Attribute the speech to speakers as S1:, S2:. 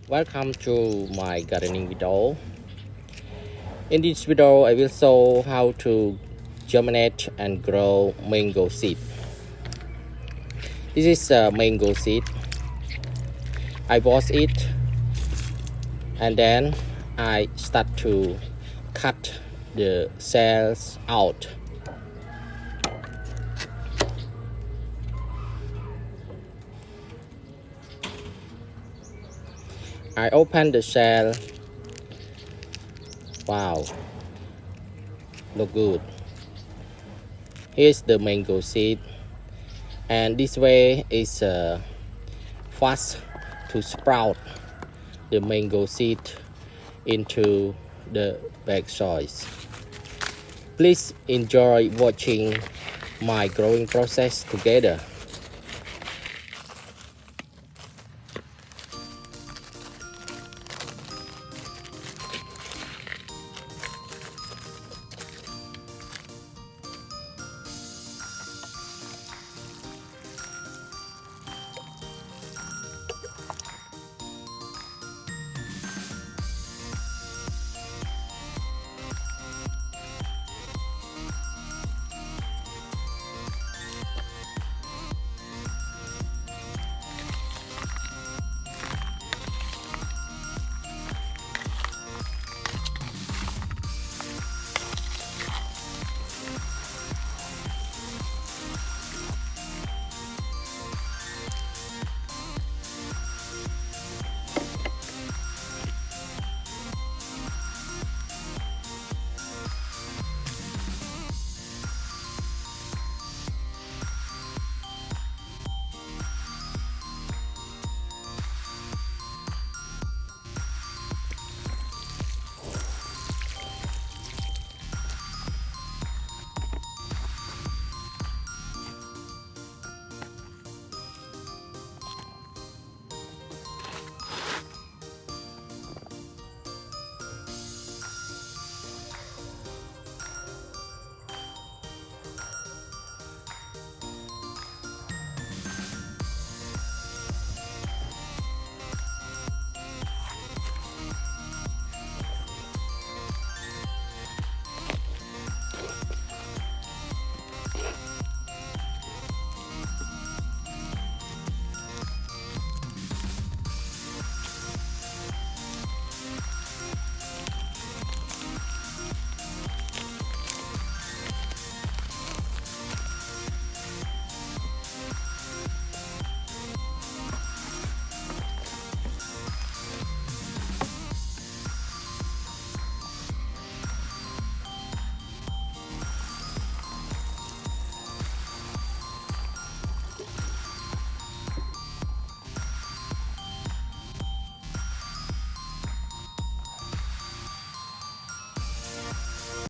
S1: Welcome to my gardening video. In this video, I will show how to germinate and grow mango seed. This is a mango seed. I wash it and then I start to cut the cells out. I open the shell. Wow, look good. Here's the mango seed, and this way is fast to sprout the mango seed into the bag soils. Please enjoy watching my growing process together.